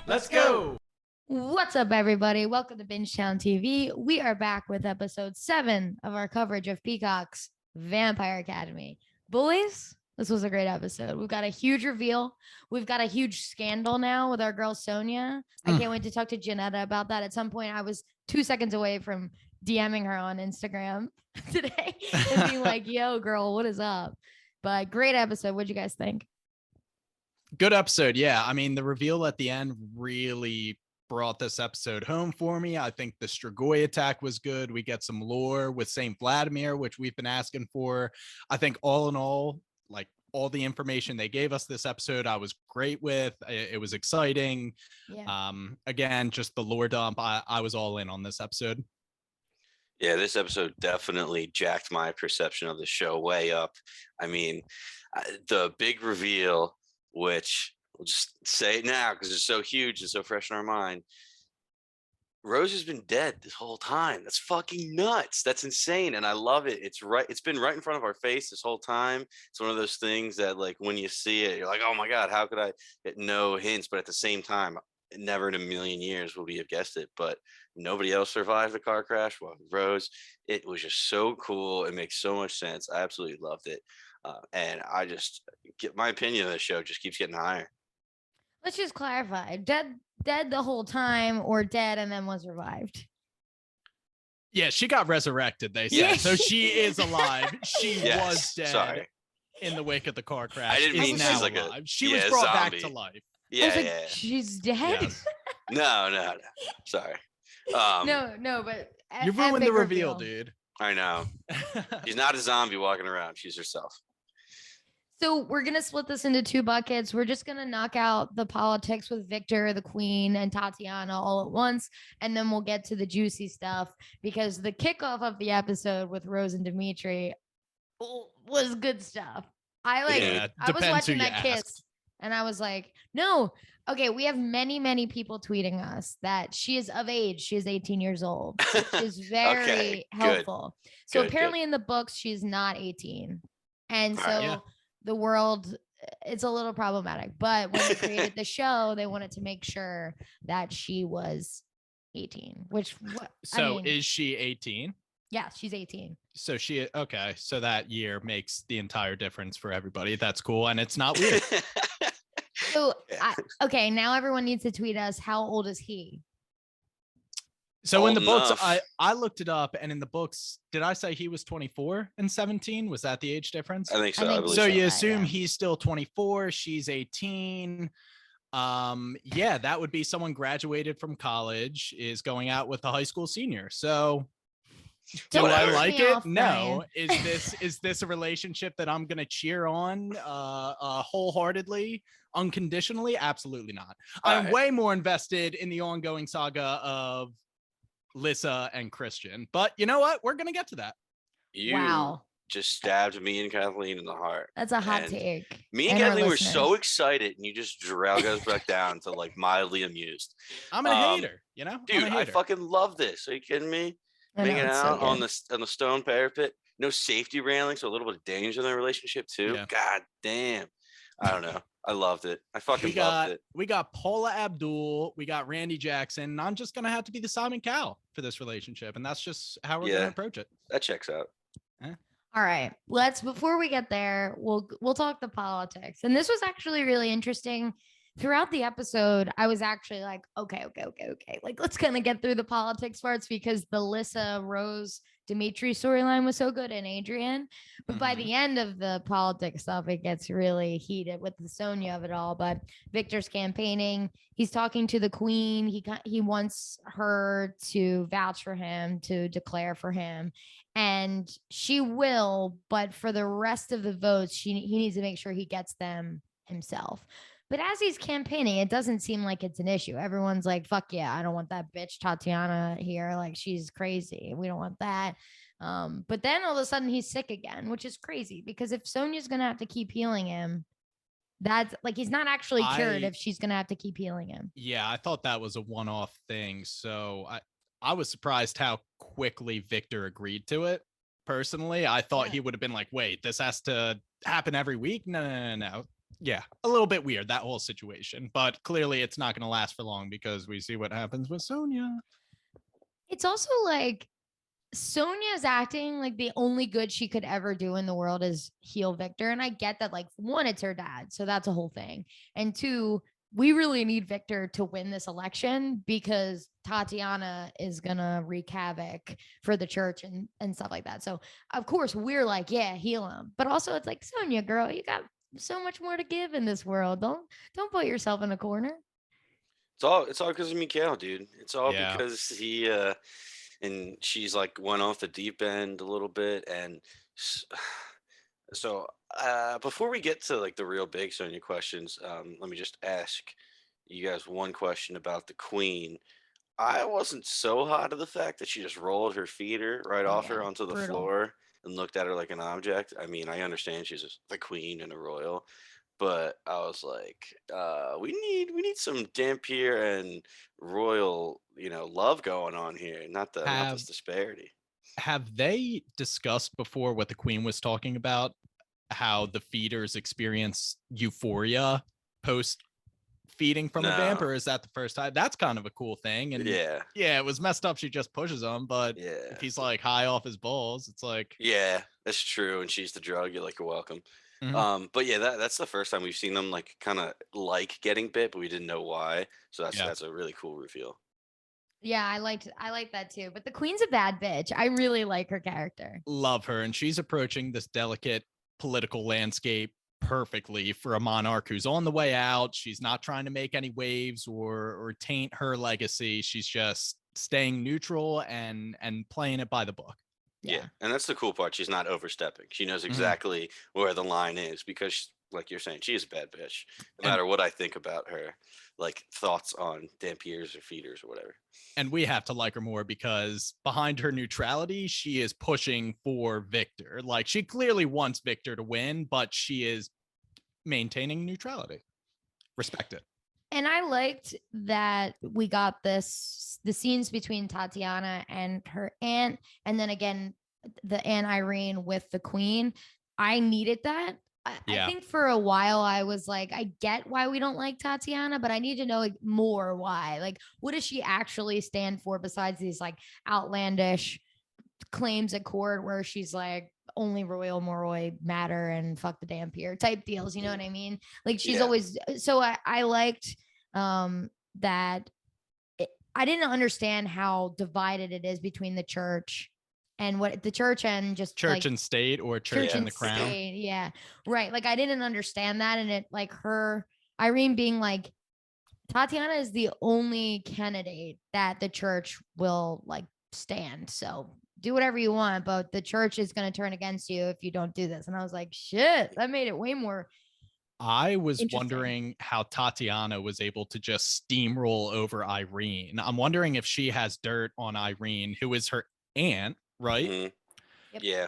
Let's go. What's up, everybody? Welcome to Bingetown TV. We are back with episode 7 of our coverage of Peacock's Vampire Academy. Boys, this was a great episode. We've got a huge reveal. We've got a huge scandal now with our girl Sonia. I can't wait to talk to Janetta about that. At some point, I was 2 seconds away from DMing her on Instagram today and being like, yo, girl, what is up? But great episode. What'd you guys think? Good episode. Yeah. I mean, the reveal at the end really brought this episode home for me. I think the Strigoi attack was good. We get some lore with Saint Vladimir, which we've been asking for. I think all in all, like all the information they gave us this episode, I was great with. It was exciting. Yeah. Again, just the lore dump. I was all in on this episode. Yeah, this episode definitely jacked my perception of the show way up. I mean, the big reveal, which we'll just say it now because it's so huge and so fresh in our mind. Rose has been dead this whole time. That's fucking nuts. That's insane. And I love it. It's right. It's been right in front of our face this whole time. It's one of those things that, like, when you see it, you're like, oh my God, how could I get no hints? But at the same time, never in a million years would we have guessed it. But nobody else survived the car crash. Well, Rose, it was just so cool. It makes so much sense. I absolutely loved it. And I just get my opinion of the show just keeps getting higher. Let's just clarify. Dead the whole time, or dead and then was revived? Yeah, she got resurrected, they said. Yeah. So she is alive. She was dead. Sorry. In the wake of the car crash. I didn't mean now she's like alive. a She was brought zombie. back to life. Yeah. She's dead. Yes. No. Sorry. No, but You ruined the reveal, dude. I know. She's not a zombie walking around. She's herself. So we're going to split this into 2 buckets. We're just going to knock out the politics with Victor, the Queen, and Tatiana all at once. And then we'll get to the juicy stuff, because the kickoff of the episode with Rose and Dimitri was good stuff. I was watching that kiss and I was like, no. Okay, we have many people tweeting us that she is of age. She is 18 years old, which is very helpful. So apparently in the books, she's not 18. And so the world, it's a little problematic. But when they created the show, they wanted to make sure that she was 18, is she 18? Yeah, she's 18. So so that year makes the entire difference for everybody. That's cool. And it's not weird. So, now everyone needs to tweet us. How old is he? So old in the books, enough. I looked it up, and in the books, did I say he was 24 and 17? Was that the age difference? I think so. I believe so you that, assume he's still 24, she's 18. Yeah, that would be someone graduated from college, is going out with a high school senior. So do I like it? No. Is this a relationship that I'm gonna cheer on wholeheartedly, unconditionally? Absolutely not. I'm way more invested in the ongoing saga of Lissa and Christian. But you know what? We're gonna get to that. You just stabbed me and Kathleen in the heart. That's a hot take. Me and Kathleen were so excited, and you just drag us back down to like mildly amused. I'm a hater, you know? Dude, I fucking love this. Are you kidding me? Hanging out on the stone parapet, no safety railing, so a little bit of danger in the relationship too. Yeah. God damn. I don't know. I loved it. I fucking loved it. We got Paula Abdul, we got Randy Jackson, and I'm just gonna have to be the Simon Cowell for this relationship, and that's just how we're gonna approach it. That checks out. All right, before we get there, we'll talk the politics. And this was actually really interesting. Throughout the episode, I was actually like, okay. Like, let's kind of get through the politics parts, because the Lissa, Rose, Dimitri storyline was so good, and Adrian. But by the end of the politics stuff, it gets really heated with the Sonya of it all. But Victor's campaigning. He's talking to the Queen. He wants her to vouch for him, to declare for him. And she will, but for the rest of the votes, he needs to make sure he gets them himself. But as he's campaigning, it doesn't seem like it's an issue. Everyone's like, fuck yeah, I don't want that bitch Tatiana here. Like, she's crazy. We don't want that. But then all of a sudden he's sick again, which is crazy, because if Sonya's going to have to keep healing him, that's like, he's not actually cured if she's going to have to keep healing him. Yeah, I thought that was a one-off thing. So I was surprised how quickly Victor agreed to it. Personally, I thought he would have been like, wait, this has to happen every week. No. Yeah, a little bit weird, that whole situation. But clearly it's not going to last for long because we see what happens with Sonya. It's also like Sonia's acting like the only good she could ever do in the world is heal Victor. And I get that, like, one, it's her dad. So that's a whole thing. And two, we really need Victor to win this election because Tatiana is going to wreak havoc for the church and stuff like that. So, of course, we're like, yeah, heal him. But also, it's like, Sonia, girl, you got so much more to give in this world. Don't put yourself in a corner. It's all because of Mikhail, dude. It's all Yeah. because he and she's like went off the deep end a little bit, and so before we get to like the real big Sonya questions, let me just ask you guys one question about the queen. I wasn't so hot of the fact that she just rolled her feeder right Oh, off yeah, her onto the brutal. floor and looked at her like an object. I mean, I understand she's the queen and a royal, but I was like, we need some Dampier and royal, love going on here, not this disparity. Have they discussed before what the queen was talking about? How the feeders experience euphoria post feeding from a vamp, No, or is that the first time? That's kind of a cool thing. And yeah, yeah, it was messed up. She just pushes him, but yeah, if he's like high off his balls, it's like, yeah, that's true. And she's the drug. You're welcome. mhm. But yeah, that's the first time we've seen them like kind of like getting bit, but we didn't know why. So that's Yeah. that's a really cool reveal. Yeah, I liked that too. But the queen's a bad bitch. I really like her character. Love her. And she's approaching this delicate political landscape perfectly for a monarch who's on the way out. She's not trying to make any waves or taint her legacy. She's just staying neutral and playing it by the book. Yeah, and that's the cool part. She's not overstepping. She knows Mhm. exactly where the line is because, like you're saying, she is a bad bitch. No And- matter what I think about her, like thoughts on Dampiers or feeders or whatever. And we have to like her more because behind her neutrality, she is pushing for Victor. Like, she clearly wants Victor to win, but she is maintaining neutrality. Respect it. And I liked that we got the scenes between Tatiana and her aunt, and then again, the Aunt Irene with the queen. I needed that. I Yeah. think for a while I was like, I get why we don't like Tatiana, but I need to know like, more why. Like, what does she actually stand for besides these like outlandish claims at court where she's like, only royal moroi matter and fuck the Dampier type deals, you know what I mean? Like, she's Yeah. always so I liked that I didn't understand how divided it is between the church and what the church and just Church like, and state, or church and the crown. state. Yeah, right. Like, I didn't understand that, and it like her Irene being like, Tatiana is the only candidate that the church will like stand. So do whatever you want, but the church is going to turn against you if you don't do this. And I was like, shit, that made it way more. I was Interesting. wondering how Tatiana was able to just steamroll over Irene. I'm wondering if she has dirt on Irene, who is her aunt, right? Mhm. Yep. Yeah,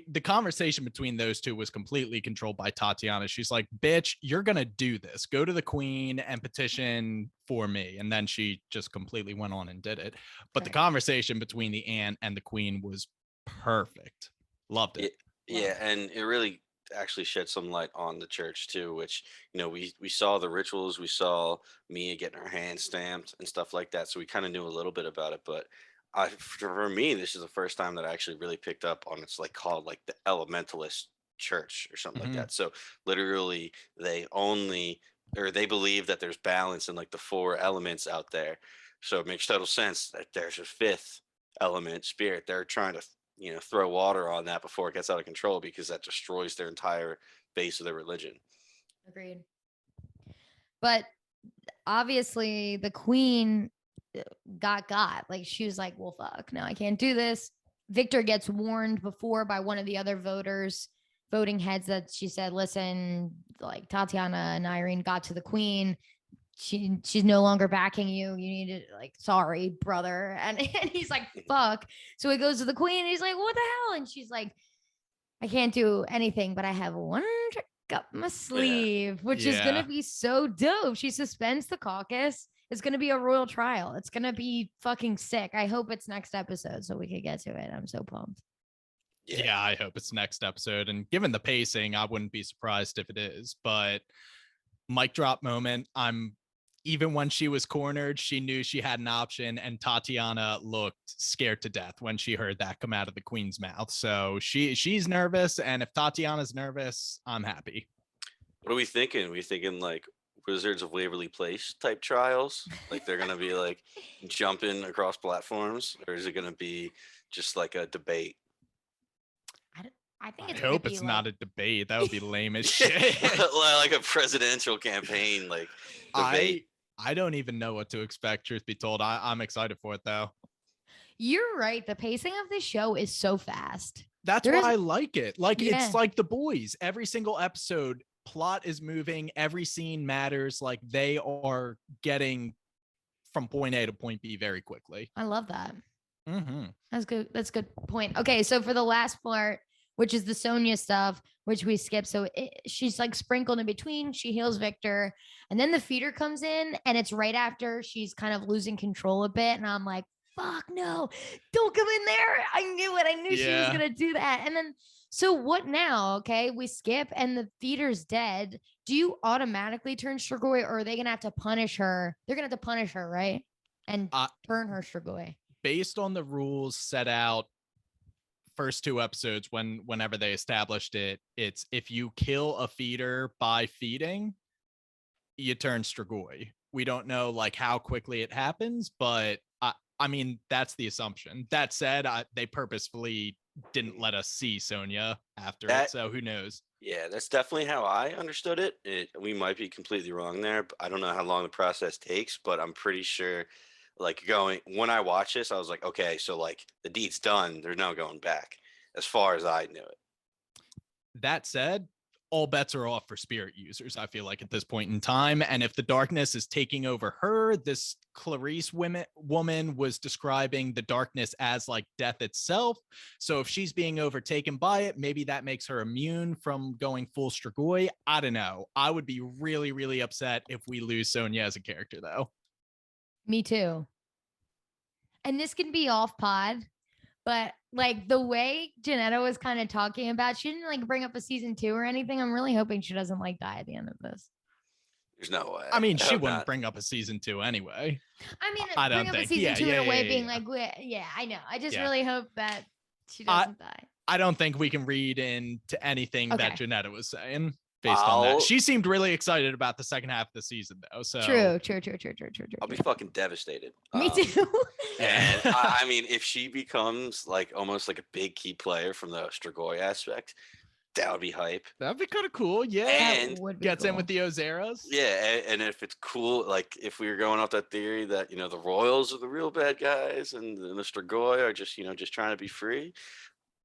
The conversation between those two was completely controlled by Tatiana. She's like, bitch, you're gonna do this. Go to the queen and petition for me. And then she just completely went on and did it. But the Right. conversation between the aunt and the queen was perfect. Loved it. yeah, and it really actually shed some light on the church too, which we saw the rituals, we saw Mia getting her hand stamped and stuff like that, so we kind of knew a little bit about it. But for me, this is the first time that I actually really picked up on it's like called like the Elementalist Church or something like Mhm. that. So literally, they believe that there's balance in like the four elements out there. So it makes total sense that there's a fifth element, spirit. They're trying to throw water on that before it gets out of control because that destroys their entire base of their religion. Agreed. But obviously the queen got like, she was like, well, fuck, no, I can't do this. Victor gets warned before by one of the other voting heads, that she said, listen, like, Tatiana and Irene got to the queen. She's no longer backing you. You need to, like, sorry, brother. And he's like, fuck. So he goes to the queen and he's like, what the hell? And she's like, I can't do anything, but I have one trick up my sleeve, which is going to be so dope. She suspends the caucus. It's going to be a royal trial. It's going to be fucking sick. I hope it's next episode so we can get to it. I'm so pumped. Yeah, I hope it's next episode. And given the pacing, I wouldn't be surprised if it is. But mic drop moment. Even when she was cornered, she knew she had an option, and Tatiana looked scared to death when she heard that come out of the queen's mouth. So she's nervous, and if Tatiana's nervous, I'm happy. What are we thinking? We thinking like Wizards of Waverly Place type trials? Like they're gonna be like jumping across platforms, or is it gonna be just like a debate? I think it's I hope it's not a debate. That would be lame as shit. Like a presidential campaign, like debate. I don't even know what to expect, truth be told. I'm excited for it though. You're right. The pacing of this show is so fast. That's why I like it. Like Yeah. it's like The Boys. Every single episode, plot is moving, every scene matters. Like they are getting from point A to point B very quickly. I love that. Mm-hmm. That's good. That's a good point. Okay, so for the last part, which is the Sonya stuff, which we skip. So she's like sprinkled in between. She heals Victor, and then the feeder comes in, and it's right after she's kind of losing control a bit. And I'm like, fuck no, don't come in there. I knew it. I knew she was gonna do that. And then, so what now? Okay, we skip, and the feeder's dead. Do you automatically turn Strigoi, or are they gonna have to punish her? They're gonna have to punish her, right? And turn her Strigoi. Based on the rules set out first two episodes, whenever they established it, it's if you kill a feeder by feeding, you turn Strigoi. We don't know like how quickly it happens, but I mean that's the assumption. That said, they purposefully didn't let us see Sonya after it, so who knows? Yeah, that's definitely how I understood it. We might be completely wrong there. But I don't know how long the process takes, but I'm pretty sure. Like when I watched this, I was like, okay, so like the deed's done. There's no going back, as far as I knew it. That said, all bets are off for spirit users, I feel like, at this point in time. And if the darkness is taking over her, this Clarice woman was describing the darkness as like death itself. So if she's being overtaken by it, maybe that makes her immune from going full Strigoi. I don't know. I would be really, really upset if we lose Sonya as a character, though. Me too. And this can be off pod, but like the way Janetta was kind of talking about, she didn't like bring up a season 2 or anything. I'm really hoping she doesn't like die at the end of this. There's no way. I mean, she wouldn't bring up a season 2 anyway. I mean, I don't bring up think. a season 2 in a way being yeah. like, yeah, I know. I just really hope that she doesn't die. I don't think we can read into anything that Janetta was saying. Based on that, she seemed really excited about the second half of the season, though. So true. I'll be fucking devastated. Me too. And I mean, if she becomes like almost like a big key player from the Strigoi aspect, that would be hype. That'd be kind of cool. Yeah, and gets in with the Ozeras. Yeah, and if it's cool, like if we were going off that theory that the Royals are the real bad guys and the Strigoi are just just trying to be free.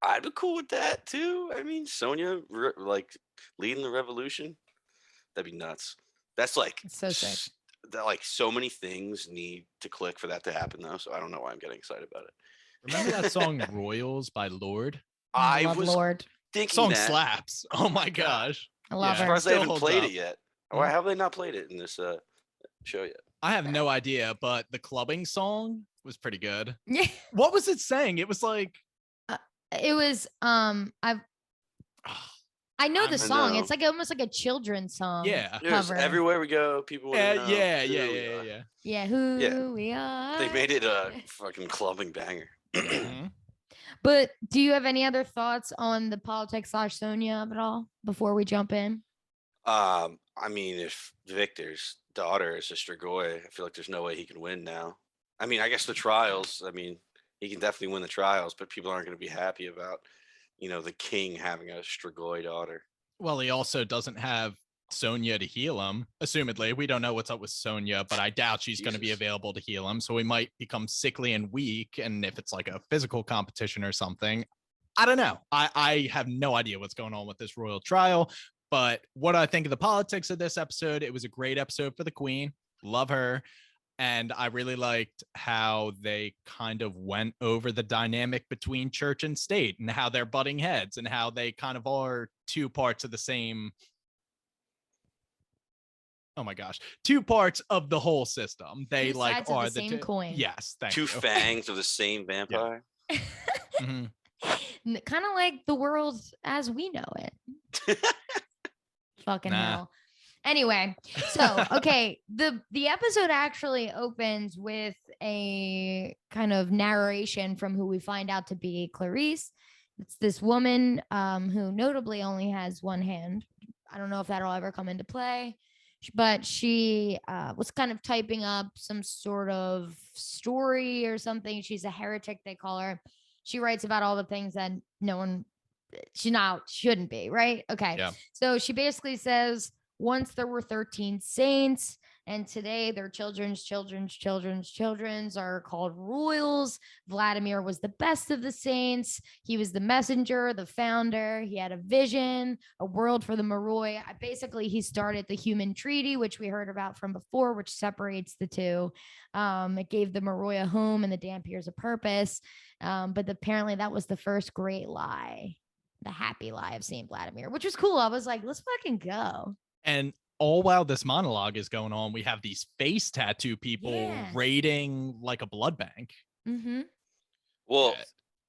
I'd be cool with that too. I mean, Sonya like leading the revolution, that'd be nuts. That's like it's so sick. That like so many things need to click for that to happen though. So I don't know why I'm getting excited about it. Remember that song "Royals" by Lorde? I was Lorde. Thinking song that slaps. Oh my gosh, I love her. Surprised they haven't played it yet. Why have they not played it in this show yet? I have no idea, but the clubbing song was pretty good. Yeah. What was it saying? It was like. It was I know the song. It's like almost like a children's song. Yeah. Cover. Everywhere we go, people want to know Yeah, who we are. They made it a fucking clubbing banger. But do you have any other thoughts on the politics / Sonya at all before we jump in? I mean, if Victor's daughter is a Strigoi, I feel like there's no way he can win now. I mean, I guess the trials, he can definitely win the trials, but people aren't going to be happy about, the king having a Strigoi daughter. Well, he also doesn't have Sonya to heal him. Assumedly, we don't know what's up with Sonya, but I doubt she's going to be available to heal him. So he might become sickly and weak. And if it's like a physical competition or something, I don't know. I have no idea what's going on with this royal trial. But what I think of the politics of this episode, it was a great episode for the queen. Love her. And I really liked how they kind of went over the dynamic between church and state and how they're butting heads and how they kind of are two parts of the same. Oh my gosh, two parts of the whole system. They two like sides are of the same coin. Yes, thank two you. fangs of the same vampire. Mm-hmm. kind of like the world as we know it. Fucking Nah. hell. Anyway, so okay, the episode actually opens with a kind of narration from who we find out to be Clarice. It's this woman who notably only has one hand. I don't know if that'll ever come into play, but she was kind of typing up some sort of story or something. She's a heretic, they call her. She writes about all the things that no one, she now shouldn't be, right? Okay. Yeah. So she basically says, once there were 13 saints, and today their children's are called royals. Vladimir was the best of the saints. He was the messenger, the founder. He had a vision, a world for the Moroi. Basically, he started the human treaty, which we heard about from before, which separates the two. It gave the Moroi a home and the Dampiers a purpose. But apparently that was the first great lie, the happy lie of Saint Vladimir, which was cool. I was like, let's fucking go. And all while this monologue is going on, we have these face tattoo people raiding like a blood bank. Mm-hmm. Well,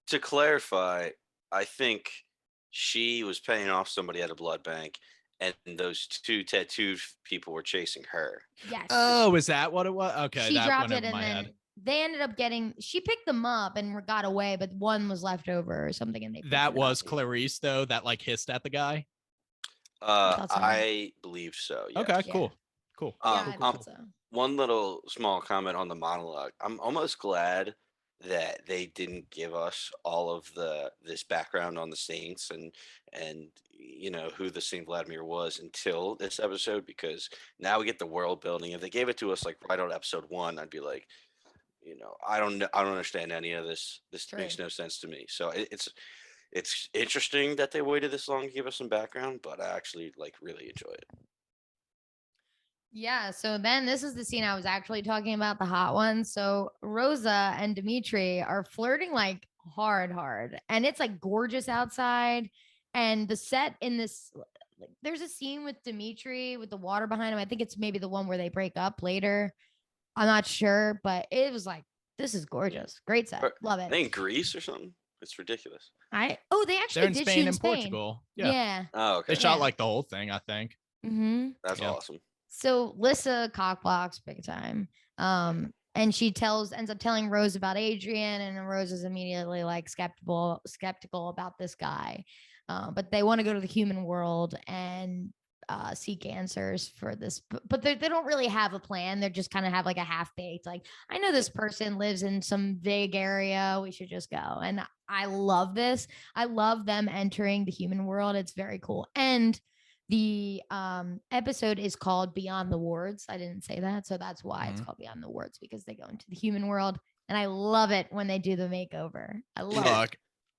to clarify, I think she was paying off somebody at a blood bank, and those two tattooed people were chasing her. Yes. Oh, is that what it was? Okay, She that dropped went it, over and my then head. they ended up getting. She picked them up and got away, but one was left over or something, and they. That was Clarice, though, that like hissed at the guy. I believe so. Yes. Okay, cool. Yeah, I thought so. One little small comment on the monologue. I'm almost glad that they didn't give us all of this background on the saints and who the Saint Vladimir was until this episode, because now we get the world building. If they gave it to us like right on episode 1, I'd be like, I don't understand any of this. This makes no sense to me. So it's interesting that they waited this long to give us some background, but I actually really enjoy it. Yeah, so then this is the scene I was actually talking about, the hot one. So Rosa and Dimitri are flirting like hard, and it's like gorgeous outside. And the set in this, there's a scene with Dimitri with the water behind him. I think it's maybe the one where they break up later. I'm not sure, but it was like, this is gorgeous. Great set. Love it. I think Greece or something. It's ridiculous. They actually They're in did Spain shoot in and Spain. Portugal. Yeah. Oh, okay. They shot like the whole thing, I think. Mm-hmm. That's awesome. So Lissa cockblocks big time. And she ends up telling Rose about Adrian, and Rose is immediately like skeptical about this guy. But they want to go to the human world and seek answers for this, but they don't really have a plan. They're just kind of have like a half-baked, like, I know this person lives in some vague area, we should just go. And I love this. I love them entering the human world. It's very cool. And the episode is called Beyond the Wards. I didn't say that, so that's why it's called Beyond the Wards, because they go into the human world. And I love it when they do the makeover. I love it.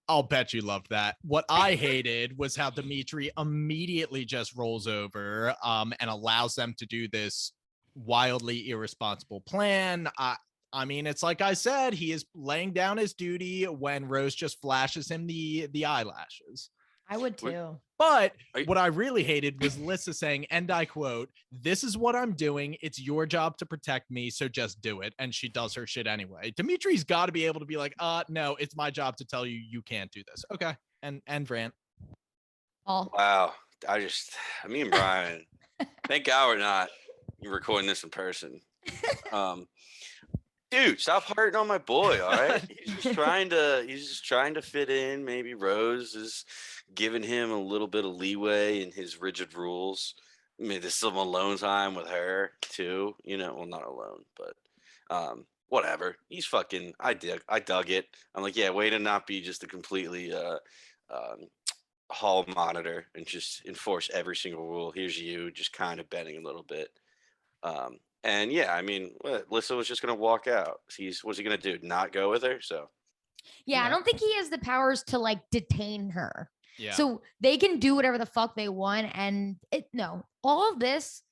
I'll bet you loved that. What I hated was how Dimitri immediately just rolls over and allows them to do this wildly irresponsible plan. I mean, it's like I said, he is laying down his duty when Rose just flashes him the eyelashes. I would too. But what I really hated was Lissa saying, and I quote, "This is what I'm doing. It's your job to protect me, so just do it." And she does her shit anyway. Dimitri's got to be able to be like, no, it's my job to tell you you can't do this. Okay. And Vrant. Wow. Me and Brian, thank God we're not recording this in person. Dude, stop hurting on my boy, all right? He's just trying to fit in. Maybe Rose is giving him a little bit of leeway in his rigid rules. I mean, there's some alone time with her too, well, not alone, but whatever. He's fucking, I dug it. I'm like, yeah, way to not be just a completely hall monitor and just enforce every single rule. Here's you just kind of bending a little bit. And yeah, I mean, Lissa was just going to walk out. What's he going to do? Not go with her? So, yeah, I don't think he has the powers to like detain her. Yeah. So they can do whatever the fuck they want. And all of this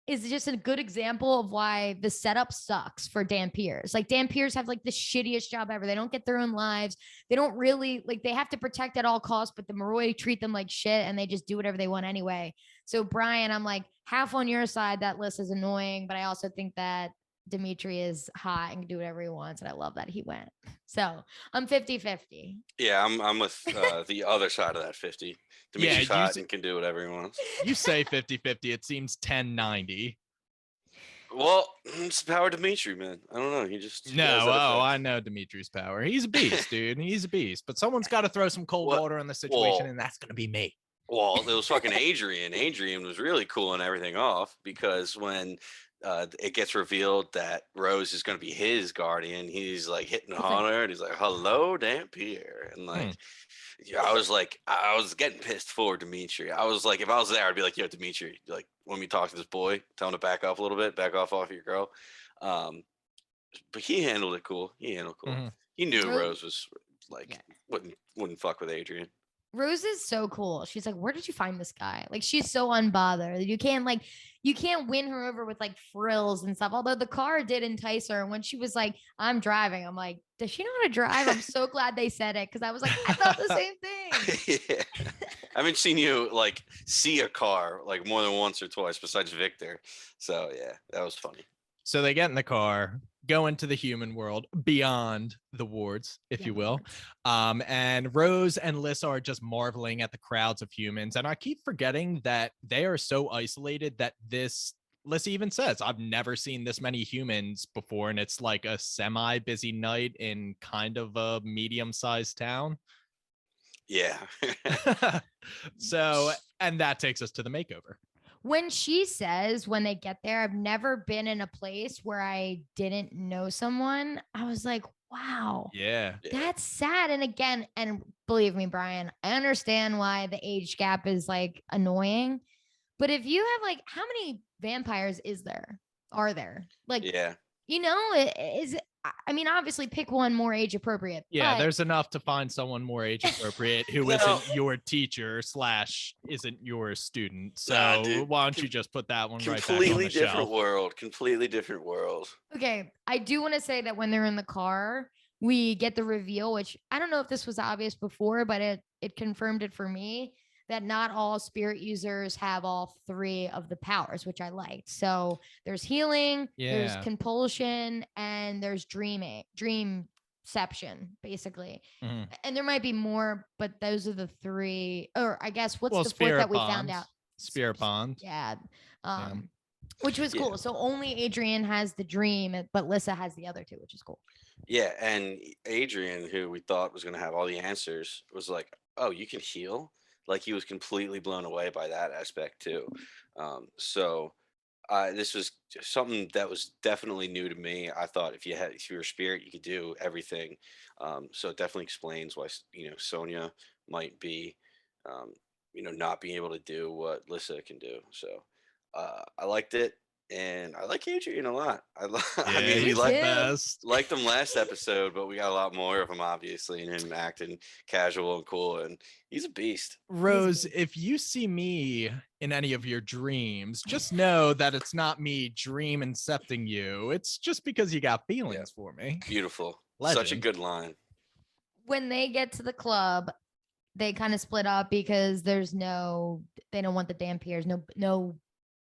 is just a good example of why the setup sucks for Dampiers. Like, Dampiers have like the shittiest job ever. They don't get their own lives. They don't really they have to protect at all costs, but the Moroi treat them like shit and they just do whatever they want anyway. So Brian, I'm like half on your side that Liz is annoying, but I also think that Dimitri is hot and can do whatever he wants, and I love that he went. So I'm 50-50. Yeah, I'm with the other side of that 50. Dimitri's Yeah, hot and can do whatever he wants. You say 50-50, it seems 10-90. Well, it's the power of Dimitri, man. I don't know. He has No, that effect. I know Dimitri's power. He's a beast, dude. He's a beast. But someone's got to throw some cold water on the situation, and that's going to be me. Well, it was fucking Adrian. Adrian was really cooling everything off because when it gets revealed that Rose is going to be his guardian, he's like hitting on her, and he's like, "Hello, Dampier," and like. Yeah, I was getting pissed for Dimitri. I was like, if I was there, I'd be like, yo, Dimitri, like, when we talk to this boy, tell him to back off a little bit, back off your girl. But he handled it cool. Mhm. He knew Rose was like, wouldn't fuck with Adrian. Rose is so cool. She's like, where did you find this guy? Like, she's so unbothered. You can't win her over with like frills and stuff. Although the car did entice her. And when she was like, I'm driving, I'm like, does she know how to drive? I'm so glad they said it. Cause I was like, I thought the same thing. Yeah. I haven't seen you like see a car like more than once or twice besides Victor. So yeah, that was funny. So they get in the car, go into the human world beyond the wards, if you will. And Rose and Lissa are just marveling at the crowds of humans. And I keep forgetting that they are so isolated that Lissa even says, I've never seen this many humans before. And it's like a semi-busy night in kind of a medium-sized town. Yeah. So, and that takes us to the makeover. When she says when they get there, I've never been in a place where I didn't know someone, I was like, wow. Yeah. That's sad. And again, and believe me, Brian, I understand why the age gap is like annoying. But if you have like, how many vampires are there? Like, I mean, obviously pick one more age appropriate. Yeah, there's enough to find someone more age appropriate who isn't your teacher / isn't your student. So why don't you just put that one right back on the shelf? Completely different world. Okay, I do want to say that when they're in the car, we get the reveal, which I don't know if this was obvious before, but it confirmed it for me, that not all spirit users have all three of the powers, which I liked. So there's healing, there's compulsion, and there's dreamception, basically. Mm-hmm. And there might be more, but those are the three. Or I guess what's the fourth that we found out? Spirit bond. Yeah. Which was cool. So only Adrian has the dream, but Lissa has the other two, which is cool. Yeah, and Adrian, who we thought was going to have all the answers, was like, "Oh, you can heal." Like he was completely blown away by that aspect too. So this was something that was definitely new to me. I thought if you were a spirit, you could do everything. So it definitely explains why Sonya might be not being able to do what Lissa can do. So I liked it. And I like Adrian a lot. I mean, we liked him last episode, but we got a lot more of him, obviously, and him acting casual and cool. And he's a beast. Rose, if you see me in any of your dreams, just know that it's not me dream incepting you. It's just because you got feelings for me. Beautiful. Legend. Such a good line. When they get to the club, they kind of split up because they don't want the Dampiers, no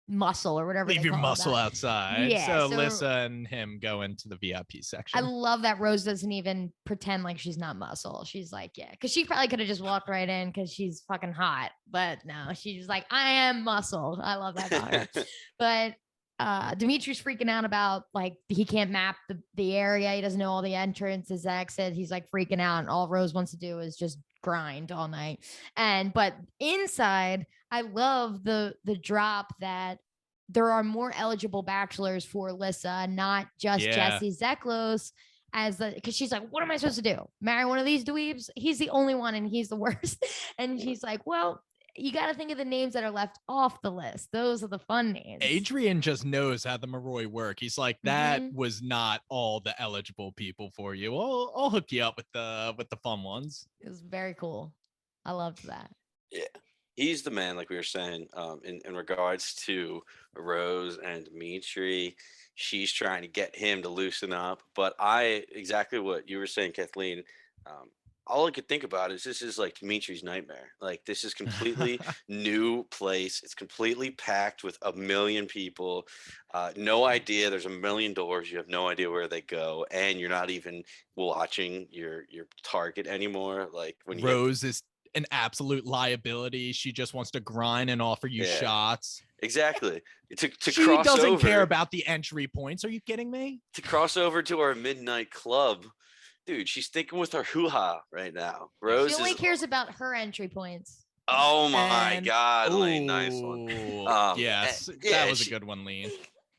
muscle or whatever. Leave your muscle outside. So Lissa and him go into the VIP section. I love that Rose doesn't even pretend like she's not muscle. She's like, yeah, because she probably could have just walked right in because she's fucking hot. But no, she's like, I am muscle. I love that about her. But Dimitri's freaking out about like he can't map the area. He doesn't know all the entrances, exits. He's like freaking out, and all Rose wants to do is just grind all night. But inside, I love the drop that there are more eligible bachelors for Lissa, not just Jesse Zeklos, because she's like, what am I supposed to do? Marry one of these dweebs? He's the only one and he's the worst. And she's like, well, you got to think of the names that are left off the list. Those are the fun names. Adrian just knows how the Maroi work. He's like, that was not all the eligible people for you. I'll hook you up with the fun ones. It was very cool. I loved that. Yeah. He's the man, like we were saying, in regards to Rose and Dimitri. She's trying to get him to loosen up. But exactly what you were saying, Kathleen, all I could think about is this is like Dimitri's nightmare. Like this is completely new place. It's completely packed with a million people. No idea. There's a million doors. You have no idea where they go, and you're not even watching your target anymore. Like when you Rose is an absolute liability. She just wants to grind and offer you shots. Exactly. To She cross doesn't over, care about the entry points. Are you kidding me? to cross over to our midnight club. Dude, she's thinking with her hoo-ha right now. Rose She only is cares about her entry points. oh my And- god, Lane, nice one. Yes, and- that was a good one, Lean.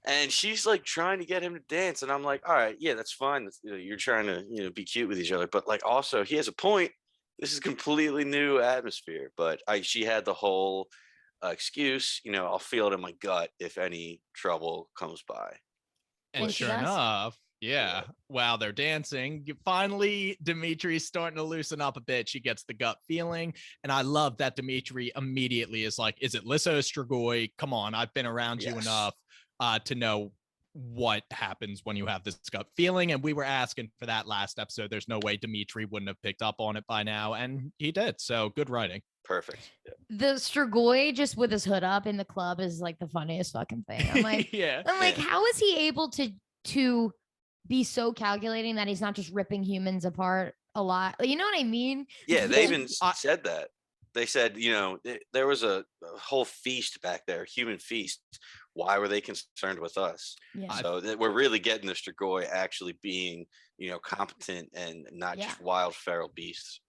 And she's like trying to get him to dance, and I'm like, all right, yeah, that's fine. You're trying to be cute with each other, but like also he has a point. This is completely new atmosphere. But she had the whole excuse, I'll feel it in my gut if any trouble comes by. And she sure does. enough, yeah, while they're dancing, finally Dimitri's starting to loosen up a bit. She gets the gut feeling. And I love that Dimitri immediately is like, is it Lissa or Strigoi? Come on, I've been around you enough to know what happens when you have this gut feeling. And we were asking for that last episode. There's no way Dimitri wouldn't have picked up on it by now. And he did. So good writing. Perfect. Yeah. The Strigoi just with his hood up in the club is like the funniest fucking thing. I'm like, how is he able to be so calculating that he's not just ripping humans apart a lot? You know what I mean? Yeah, they even said that. They said, there was a whole feast back there, human feast. Why were they concerned with us? Yeah. So we're really getting the Strigoi actually being, competent and not just wild feral beasts.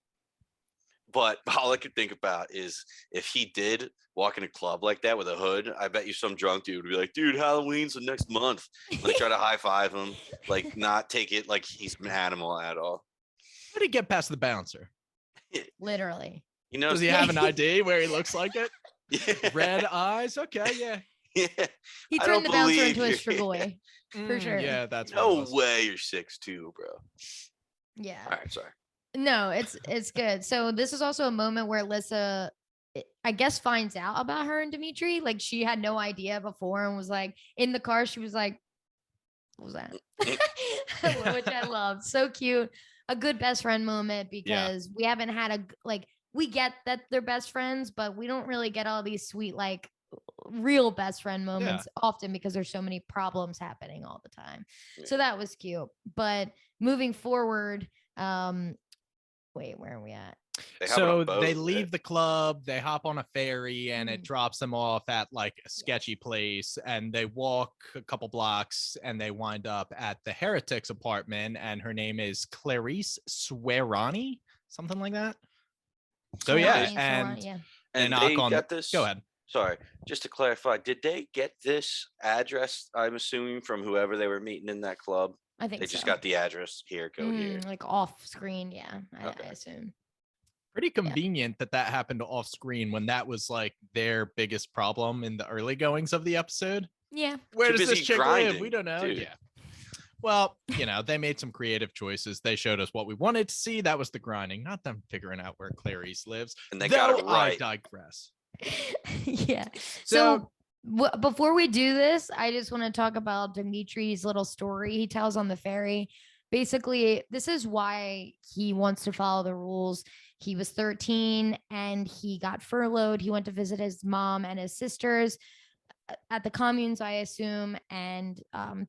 But all I could think about is if he did walk in a club like that with a hood, I bet you some drunk dude would be like, dude, Halloween's the next month. Like try to high five him, like not take it like he's an animal at all. How did he get past the bouncer? Literally. Does he have an ID where he looks like it? Yeah. Red eyes? Okay, yeah. Yeah. He turned the bouncer into a Strigoi. For sure. Yeah, that's no way you're 6'2", bro. Yeah. All right, sorry. No, it's good. So this is also a moment where Lissa, I guess, finds out about her and Dimitri. Like she had no idea before and was like in the car. She was like, "What was that?" Which I loved. So cute. A good best friend moment because we haven't had we get that they're best friends, but we don't really get all these sweet like real best friend moments often because there's so many problems happening all the time. So that was cute. But moving forward, wait, where are we at? They leave the club, they hop on a ferry, and it drops them off at like a sketchy place, and they walk a couple blocks and they wind up at the heretic's apartment, and her name is Clarice Swearani, something like that. So and they knock on this. Go ahead. Sorry, just to clarify, did they get this address, I'm assuming, from whoever they were meeting in that club? I think they just got the address. Here, go here. Like off screen, I assume. Pretty convenient that happened off screen when that was like their biggest problem in the early goings of the episode. Yeah. Where does this chick live? We don't know. Dude. Yeah. Well, they made some creative choices. They showed us what we wanted to see. That was the grinding, not them figuring out where Clarice lives. And they got it right. I digress. Yeah. So before we do this, I just want to talk about Dimitri's little story he tells on the ferry. Basically, this is why he wants to follow the rules. He was 13 and he got furloughed. He went to visit his mom and his sisters at the communes, I assume. And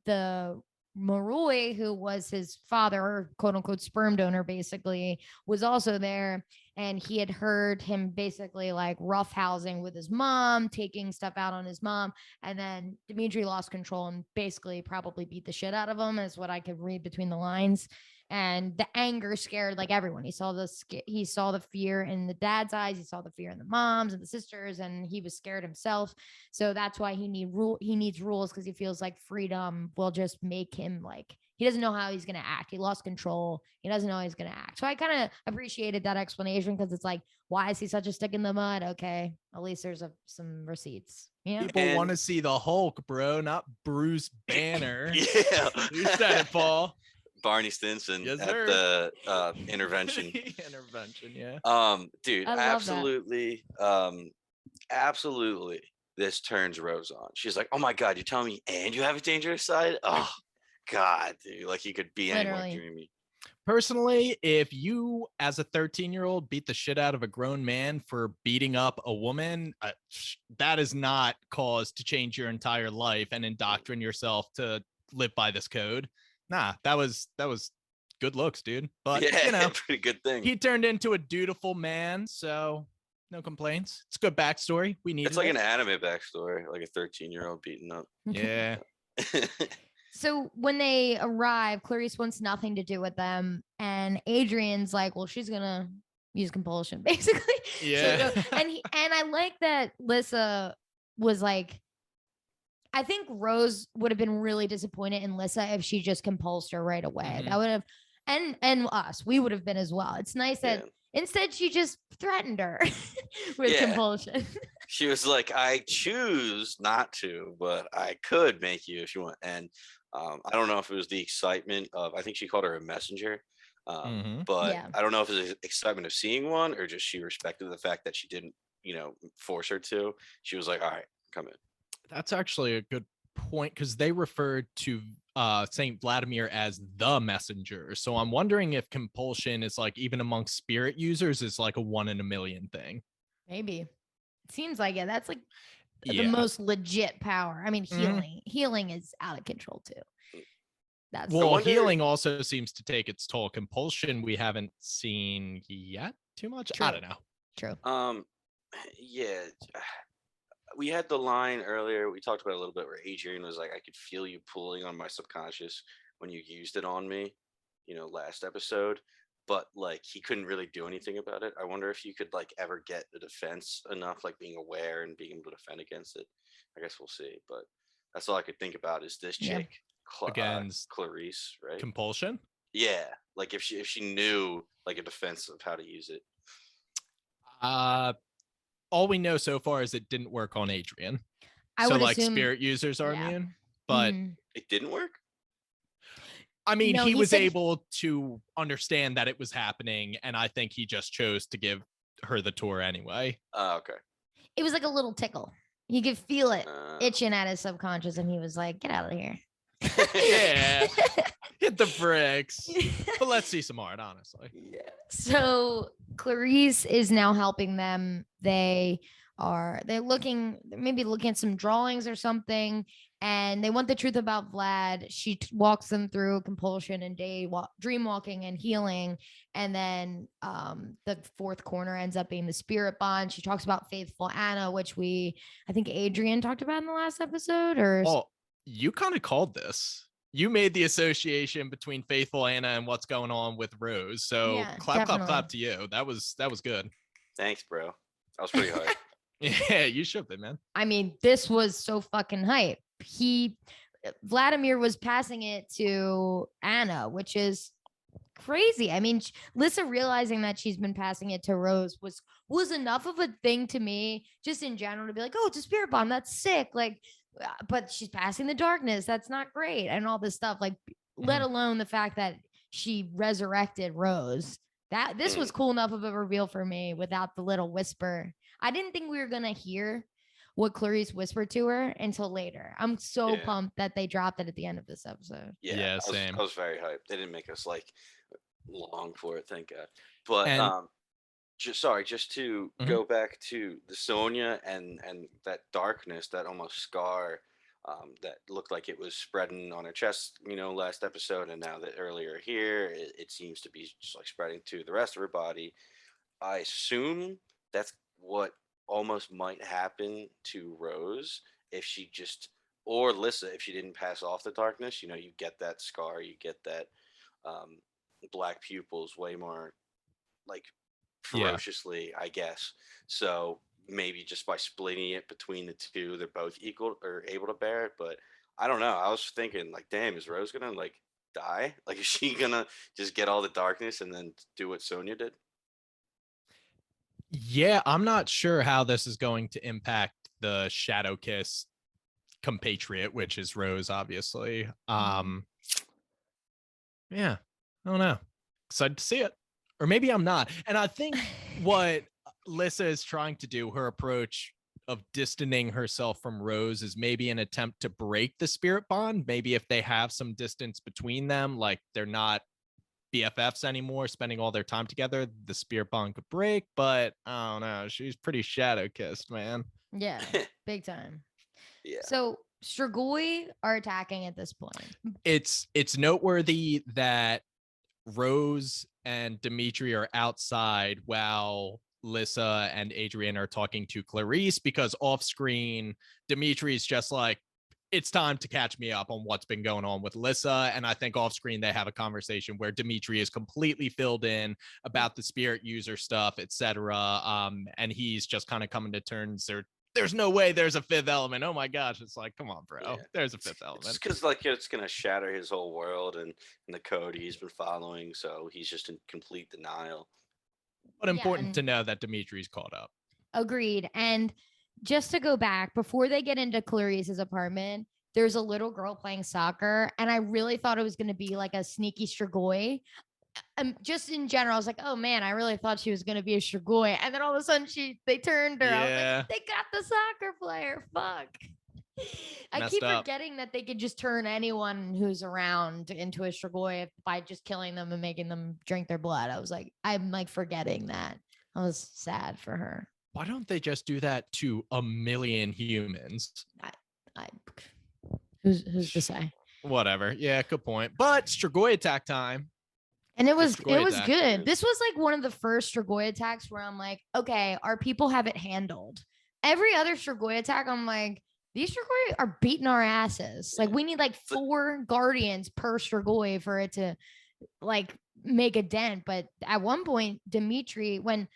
the Marui, who was his father, or quote unquote sperm donor, basically, was also there. And he had heard him basically like roughhousing with his mom, taking stuff out on his mom. And then Dimitri lost control and basically probably beat the shit out of him, is what I could read between the lines. And the anger scared like everyone. He saw the fear in the dad's eyes. He saw the fear in the moms and the sisters, and he was scared himself. So that's why he needs rules, because he feels like freedom will just make him like, he doesn't know how he's going to act. He lost control. He doesn't know how he's going to act. So I kind of appreciated that explanation, because it's like, why is he such a stick in the mud? Okay, at least there's some receipts. Yeah. People want to see the Hulk, bro, not Bruce Banner. Yeah. You said it, Paul. Barney Stinson yes, at the intervention. Yeah. Dude, absolutely. This turns Rose on. She's like, "Oh my God, you're telling me, and you have a dangerous side? Oh God, dude, like you could be any more dreamy." Personally, if you, as a 13-year-old, beat the shit out of a grown man for beating up a woman, that is not cause to change your entire life and indoctrinate yourself to live by this code. Nah, that was good looks, dude. But Yeah, pretty good thing. he turned into a dutiful man, so no complaints. It's a good backstory. We need It's like an anime backstory, like a 13-year-old beating up. Yeah. So when they arrive, Clarice wants nothing to do with them, and Adrian's like, "Well, she's gonna use compulsion, basically." Yeah. and I like that Lissa was like, I think Rose would have been really disappointed in Lissa if she just compulsed her right away. That would have, and us, we would have been as well. It's nice that instead she just threatened her with compulsion. She was like, "I choose not to, but I could make you if you want." And I don't know if it was the excitement of, I think she called her a messenger. But I don't know if it was the excitement of seeing one or just she respected the fact that she didn't, force her to. She was like, "All right, come in." That's actually a good point, because they referred to Saint Vladimir as the messenger. So I'm wondering if compulsion is like, even amongst spirit users, is like a 1 in a million thing. Maybe. It seems like it. That's like the most legit power. I mean, healing is out of control too. That's healing also seems to take its toll. Compulsion we haven't seen yet too much. True. I don't know. True. Yeah. We had the line earlier, we talked about it a little bit, where Adrian was like, "I could feel you pulling on my subconscious when you used it on me, last episode." But like, he couldn't really do anything about it. I wonder if you could like ever get the defense enough, like being aware and being able to defend against it. I guess we'll see. But that's all I could think about is this chick, against Clarice, right? Compulsion. Yeah, like if she knew like a defense of how to use it. All we know so far is it didn't work on Adrian. I would like assume, spirit users are immune, but it didn't work. I mean, No, he was said able to understand that it was happening, and I think he just chose to give her the tour anyway. Okay. It was like a little tickle. He could feel it itching at his subconscious, and he was like, "Get out of here." Yeah. Hit the bricks. But let's see some art, honestly. Yeah. So Clarice is now helping them. They're maybe looking at some drawings or something, and they want the truth about Vlad. She walks them through compulsion and dream walking and healing, and then the fourth corner ends up being the spirit bond. She talks about faithful Anna, which I think Adrian talked about in the last episode. You kind of called this. You made the association between faithful Anna and what's going on with Rose. So clap to you. That was good. Thanks, bro. That was pretty hard. Yeah, you should be, man. I mean, this was so fucking hype. Vladimir was passing it to Anna, which is crazy. I mean, Lissa realizing that she's been passing it to Rose was enough of a thing to me, just in general, to be like, "Oh, it's a spirit bomb. That's sick." Like, but she's passing the darkness. That's not great. And all this stuff, like, let alone the fact that she resurrected Rose. This was cool enough of a reveal for me without the little whisper. I didn't think we were going to hear what Clarice whispered to her until later. I'm so pumped that they dropped it at the end of this episode. Yeah, same. I was very hyped. They didn't make us like long for it, thank God. But just to go back to the Sonya and that darkness, that almost scar that looked like it was spreading on her chest, last episode, and now that earlier here, it seems to be just like spreading to the rest of her body. I assume that's what almost might happen to Rose if she just, or Lissa, if she didn't pass off the darkness. You get that scar, you get that black pupils way more like ferociously, I guess. So maybe just by splitting it between the two, they're both equal or able to bear it. But I don't know. I was thinking, like, damn, is Rose gonna like die? Like, is she gonna just get all the darkness and then do what Sonya did? Yeah, I'm not sure how this is going to impact the Shadow Kiss compatriot, which is Rose, obviously. Yeah, I don't know. Excited to see it. Or maybe I'm not. And I think what Lissa is trying to do, her approach of distancing herself from Rose, is maybe an attempt to break the spirit bond. Maybe if they have some distance between them, like they're not BFFs anymore, spending all their time together, the spirit bond could break. But I don't know. She's pretty shadow kissed, man. Yeah, big time. Yeah. So Strigoi are attacking at this point. It's noteworthy that Rose and Dimitri are outside while Lissa and Adrian are talking to Clarice, because off screen, Dimitri's just like, it's time to catch me up on what's been going on with Lissa. And I think off screen, they have a conversation where Dimitri is completely filled in about the spirit user stuff, etc. And he's just kind of coming to terms. There's no way there's a fifth element. Oh my gosh. It's like, come on, bro. Yeah. There's a fifth element. It's because like it's gonna shatter his whole world and the code he's been following. So he's just in complete denial. But important to know that Dimitri's caught up. Agreed. And just to go back, before they get into Clarice's apartment, there's a little girl playing soccer. And I really thought it was going to be like a sneaky Strigoi. Just in general, I was like, oh man, I really thought she was going to be a Strigoi. And then all of a sudden they turned her. I was like, they got the soccer player. Fuck. I keep forgetting that they could just turn anyone who's around into a Strigoi by just killing them and making them drink their blood. I'm like forgetting that. I was sad for her. Why don't they just do that to a million humans? Who's to say? Whatever. Yeah, good point. But Strigoi attack time. And it was good. This was like one of the first Strigoi attacks where I'm like, okay, our people have it handled. Every other Strigoi attack, I'm like, these Strigoi are beating our asses. Like we need like 4 guardians per Strigoi for it to like make a dent. But at one point, Dimitri, when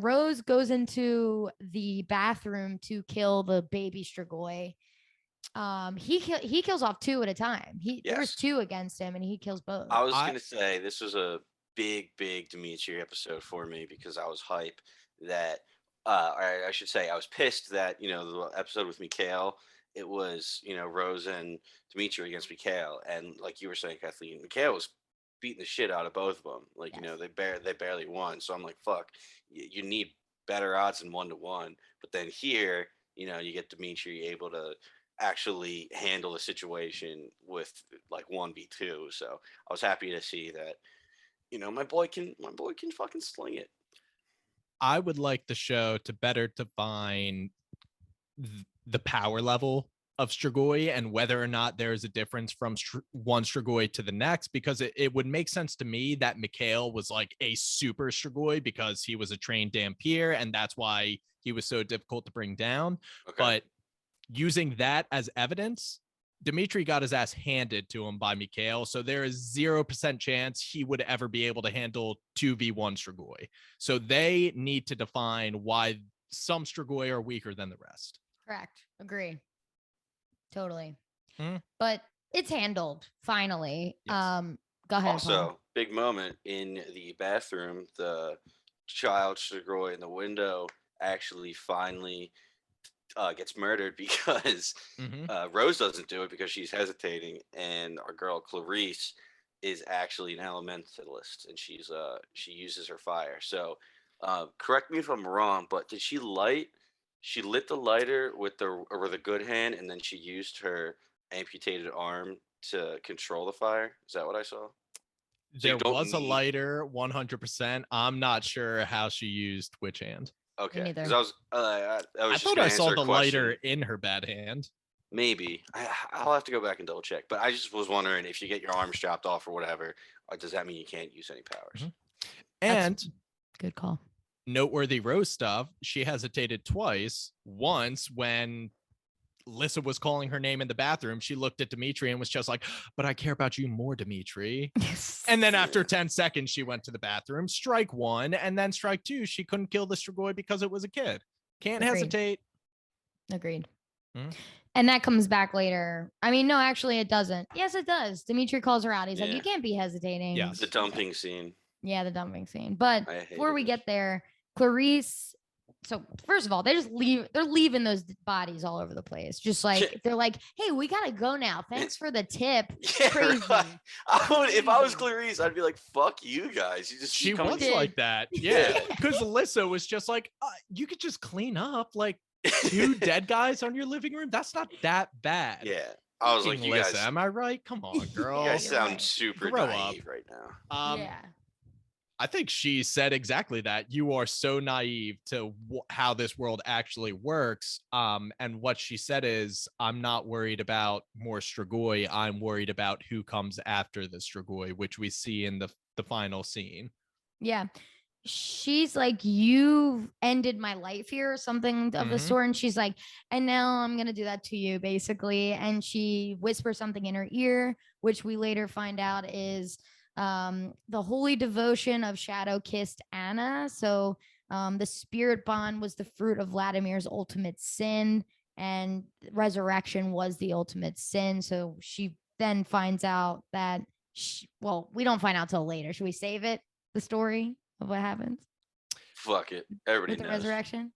Rose goes into the bathroom to kill the baby Strigoi, he kills off 2 at a time. There was 2 against him, and he kills both. I was gonna say this was a big Dimitri episode for me because I was hype that, or I should say, I was pissed that the episode with Mikhail, it was Rose and Dimitri against Mikhail, and like you were saying, Kathleen, Mikhail was beating the shit out of both of them. Like they barely won. So I'm like, fuck, you need better odds than 1-1. But then here, you get Dimitri able to actually handle the situation with like 1v2. So I was happy to see that my boy can fucking sling it. I would like the show to better define the power level of Strigoi and whether or not there is a difference from one Strigoi to the next, because it would make sense to me that Mikhail was like a super Strigoi because he was a trained Dampier and that's why he was so difficult to bring down. Okay. But using that as evidence, Dimitri got his ass handed to him by Mikhail, so there is 0% chance he would ever be able to handle 2v1 Strigoi. So they need to define why some Strigoi are weaker than the rest. Correct. Agree. Totally. But it's handled finally. Yes. Go ahead. Also, Paul. Big moment in the bathroom. The child Strigoi in the window actually finally gets murdered because Rose doesn't do it because she's hesitating, and our girl Clarice is actually an elementalist, and she uses her fire. So correct me if I'm wrong, but did she lit the lighter with the good hand, and then she used her amputated arm to control the fire? Is that what I saw? There was a lighter, 100%. I'm not sure how she used which hand. Okay, because I thought I saw the lighter in her bad hand. Maybe I'll have to go back and double check. But I just was wondering if you get your arm strapped off or whatever, does that mean you can't use any powers? And good call. Noteworthy Rose stuff. She hesitated twice. Once when Lissa was calling her name in the bathroom, she looked at Dimitri and was just like, but I care about you more, Dimitri. And then after 10 seconds, she went to the bathroom. Strike 1. And then strike 2, she couldn't kill the Strigoi because it was a kid. Can't hesitate. Agreed. And that comes back later. I mean, no, actually it doesn't. Yes, it does. Dimitri calls her out. He's like, you can't be hesitating. Yeah, the dumping scene. Yeah, the dumping scene. But before we get there, Clarice, so first of all, they're leaving those bodies all over the place. Just like they're like, hey, we gotta go now. Thanks for the tip. Yeah, crazy. Right. If I was Clarice, I'd be like, fuck you guys. She was like that. Yeah. Because Alyssa was just like, you could just clean up like 2 dead guys on your living room. That's not that bad. Yeah. I was like, Fucking you Lissa, guys, am I right? Come on, girl. you guys you're sound right. super Grow naive up. right now. Yeah. I think she said exactly that. You are so naive to how this world actually works. And what she said is, I'm not worried about more Strigoi. I'm worried about who comes after the Strigoi, which we see in the final scene. Yeah. She's like, you've ended my life here, or something of the Mhm. sort. And she's like, and now I'm going to do that to you, basically. And she whispers something in her ear, which we later find out is the holy devotion of Shadow kissed Anna. So the spirit bond was the fruit of Vladimir's ultimate sin, and resurrection was the ultimate sin. So she then finds out that, well, we don't find out till later. Should we save it? The story of what happens Fuck it. Everybody with the knows. resurrection?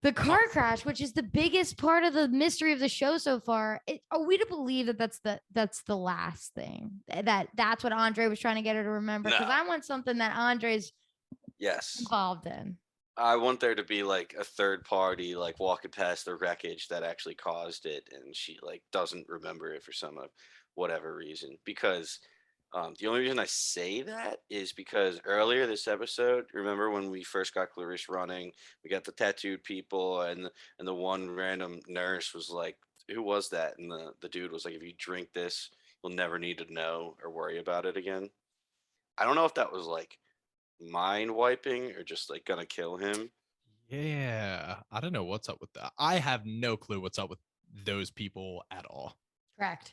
The car crash, which is the biggest part of the mystery of the show so far. Are we to believe that that's the last thing? That's what Andre was trying to get her to remember? Because No. I want something that Andre's Yes. involved in. I want there to be like a third party like walking past the wreckage that actually caused it, and she like doesn't remember it for some whatever reason. Because the only reason I say that is because earlier this episode, remember when we first got Clarice running, we got the tattooed people, and the one random nurse was like, "Who was that?" And the dude was like, "If you drink this, you'll never need to know or worry about it again." I don't know if that was like mind wiping or just like gonna kill him. Yeah, I don't know what's up with that. I have no clue what's up with those people at all. Correct.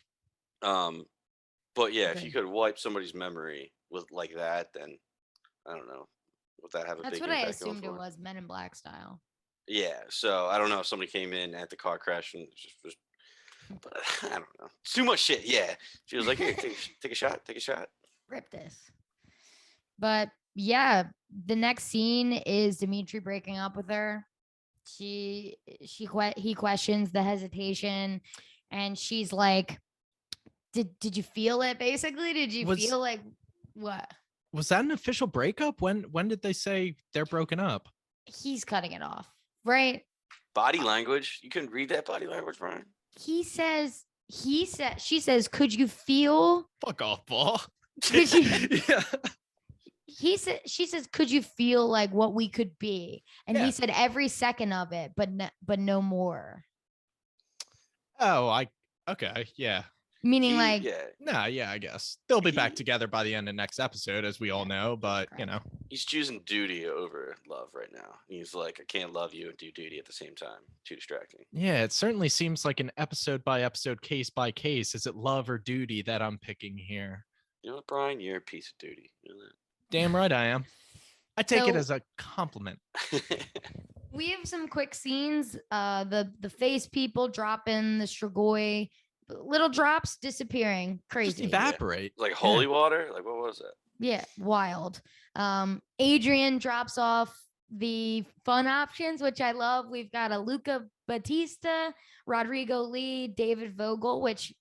But yeah, if you Agreed. could wipe somebody's memory with like that, then I don't know. Would that have a That's big what I impact going assumed it forward? was, Men in Black style. Yeah, so I don't know if somebody came in at the car crash and just was, but I don't know. It's too much shit. Yeah, she was like, "Here, take a shot, take a shot." Rip this. But yeah, the next scene is Dimitri breaking up with her. He questions the hesitation, and she's like, did you feel it? Basically, did you feel like what? Was that an official breakup? When did they say they're broken up? He's cutting it off, right? Body language. You couldn't read that body language, Brian. She says, could you feel? Fuck off, Paul. Could you? Yeah. She says, could you feel like what we could be? And Yeah. he said, every second of it, but no more. Oh, okay, yeah. Meaning like, yeah, I guess they'll be back together by the end of next episode, as we all know. But you know, he's choosing duty over love right now. He's like, I can't love you and do duty at the same time. Too distracting. Yeah, it certainly seems like an episode by episode, case by case. Is it love or duty that I'm picking here? You know what, Brian? You're a piece of duty. You know that? Damn right I am. I take it So- as a compliment. we have some quick scenes. The face people dropping the Strigoi, little drops disappearing. Crazy. Just evaporate. Like holy water? Like what was that? Yeah, wild. Adrian drops off the fun options, which I love. We've got a Luca Batista, Rodrigo Lee, David Vogel, which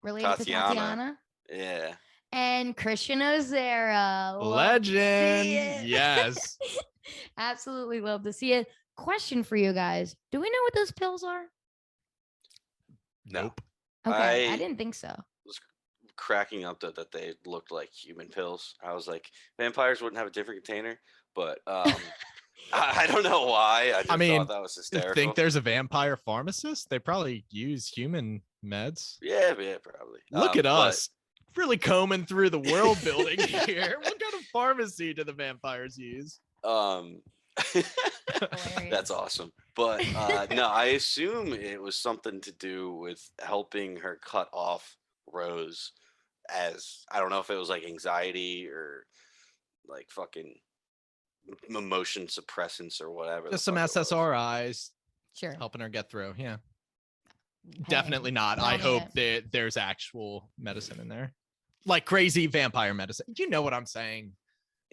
related to Tatiana. Yeah. And Christian Ozera. Legend. Yes. Absolutely love to see it. Question for you guys. Do we know what those pills are? Nope. Okay, I didn't think so. Was cracking up that they looked like human pills. I was like, vampires wouldn't have a different container, but I don't know why. I just thought that was hysterical. Think there's a vampire pharmacist? They probably use human meds. Yeah, probably. Look at us. Really combing through the world building here. What kind of pharmacy do the vampires use? That's awesome. But no, I assume it was something to do with helping her cut off Rose, as I don't know if it was like anxiety or like fucking emotion suppressants or whatever. Just some SSRIs. Sure. Helping her get through. Yeah. Hey, Definitely not. I hope that there's actual medicine in there. Like crazy vampire medicine. You know what I'm saying.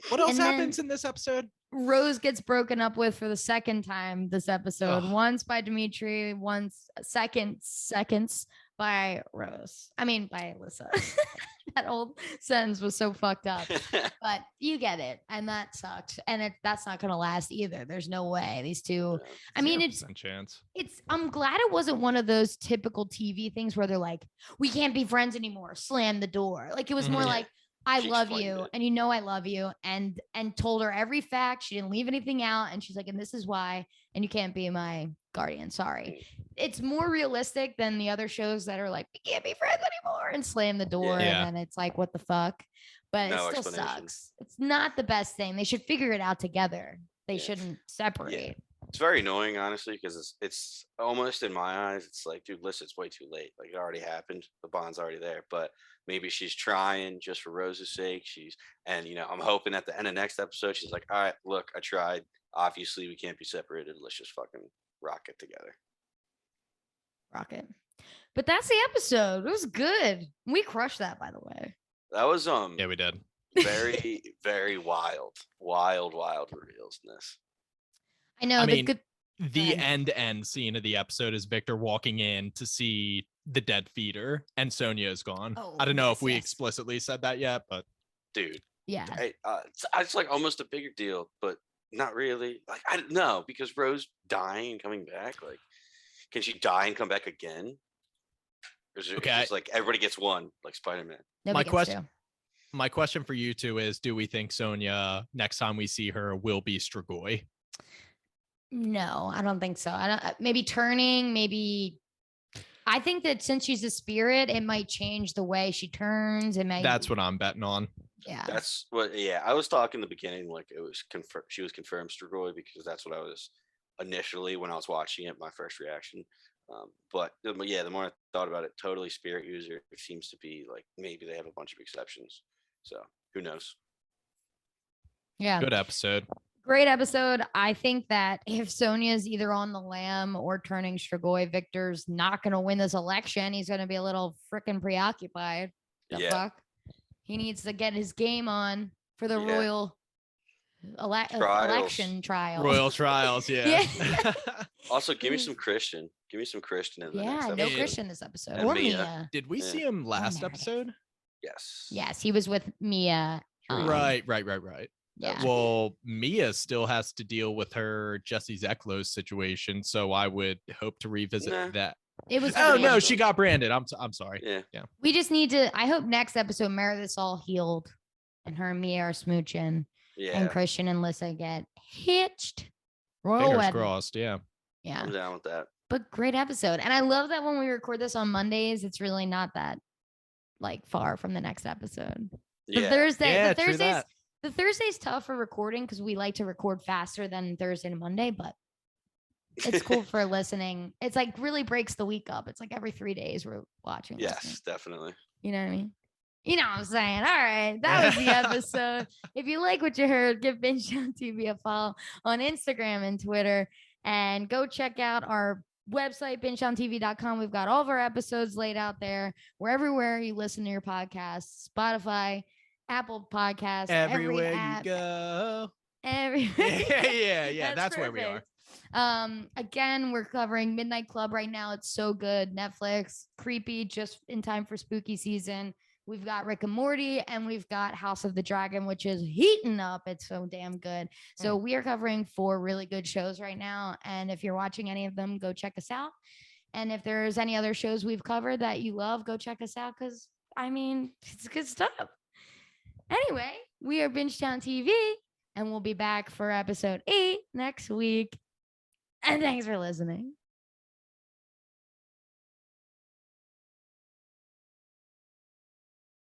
What else happens in this episode? Rose gets broken up with for the second time this episode. Ugh. Once by Dimitri, once seconds by Rose. I mean by Alyssa. That whole sentence was so fucked up. But you get it, and that sucks. And that's not gonna last either. There's no way these two. I mean, 0% chance. I'm glad it wasn't one of those typical TV things where they're like, we can't be friends anymore. Slam the door. Like it was more Yeah. like, I She love explained you, it. and you know I love you, and told her every fact. She didn't leave anything out, and she's like, and this is why, and you can't be my guardian. Sorry. It's more realistic than the other shows that are like, we can't be friends anymore, and slam the door, Yeah. and then it's like, what the fuck? But No it still explanation. sucks. It's not the best thing. They should figure it out together. They Yeah. shouldn't separate. It's very annoying, honestly, because it's almost in my eyes. It's like, dude, listen, it's way too late. Like it already happened. The bond's already there. But maybe she's trying just for Rose's sake. And I'm hoping at the end of next episode, she's like, all right, look, I tried. Obviously, we can't be separated. Let's just fucking rock it together. Rocket. But that's the episode. It was good. We crushed that, by the way. That was Yeah, we did. very, very wild reveals in this. I know. I the mean, good. The ahead. end scene of the episode is Victor walking in to see the dead feeder, and Sonia is gone. Oh, I don't know yes, if we yes. explicitly said that yet, but Dude, Yeah. it's like almost a bigger deal, but not really. Like I don't know, because Rose dying and coming back, like, can she die and come back again? Or is it Okay, just like everybody gets one, like Spider-Man? Nobody my gets to. my question for you two is, do we think Sonia, next time we see her, will be Strigoi? No, I don't think so. I don't. Maybe turning. Maybe. I think that since she's a spirit, it might change the way she turns. It might. That's what I'm betting on. Yeah. That's what. Yeah, I was talking in the beginning like it was confirmed. She was confirmed Strigoi because that's what I was initially when I was watching it. My first reaction. But yeah, the more I thought about it, totally spirit user. It seems to be like maybe they have a bunch of exceptions. So who knows? Yeah. Good episode. Great episode. I think that if Sonia's either on the lam or turning Strigoi, Victor's not going to win this election. He's going to be a little freaking preoccupied. The Yeah. fuck? He needs to get his game on for the Yeah. royal election trial. Royal trials, yeah. Yeah. Also, give me some Christian. Give me some Christian in the next Yeah, episode. no Christian this episode. And Or Mia. Mia. Did we Yeah. see him last Meredith. episode? Yes. Yes, he was with Mia. Right. Yeah. Well, Mia still has to deal with her Jesse Zeklos situation, so I would hope to revisit Nah. that. It was. Oh no, branded. she got branded. I'm sorry. Yeah. We just need to. I hope next episode Meredith's all healed, and her and Mia are smooching, Yeah. and Christian and Lissa get hitched. Royal Fingers wedding. crossed. Yeah. Yeah, I'm down with that. but great episode, and I love that when we record this on Mondays, it's really not that like far from the next episode. The Yeah. Thursday, Yeah, the true Thursdays, that. the Thursday's tough for recording because we like to record faster than Thursday to Monday, but it's cool for listening. It's like really breaks the week up. It's like every 3 days we're watching. listening. Yes, definitely. You know what I mean? You know what I'm saying? All right. That was the episode. If you like what you heard, give Binge Down TV a follow on Instagram and Twitter. And go check out our website, bingetowntv.com. We've got all of our episodes laid out there. We're everywhere you listen to your podcasts. Spotify, Apple Podcasts, Everywhere every app, you go. everywhere. Yeah. That's where we are. perfect. Again, we're covering Midnight Club right now. It's so good. Netflix, creepy, just in time for spooky season. We've got Rick and Morty, and we've got House of the Dragon, which is heating up. It's so damn good. So we are covering 4 really good shows right now. And if you're watching any of them, go check us out. And if there's any other shows we've covered that you love, go check us out because, I mean, it's good stuff. Anyway, we are Bingetown TV, and we'll be back for episode 8 next week. And thanks for listening.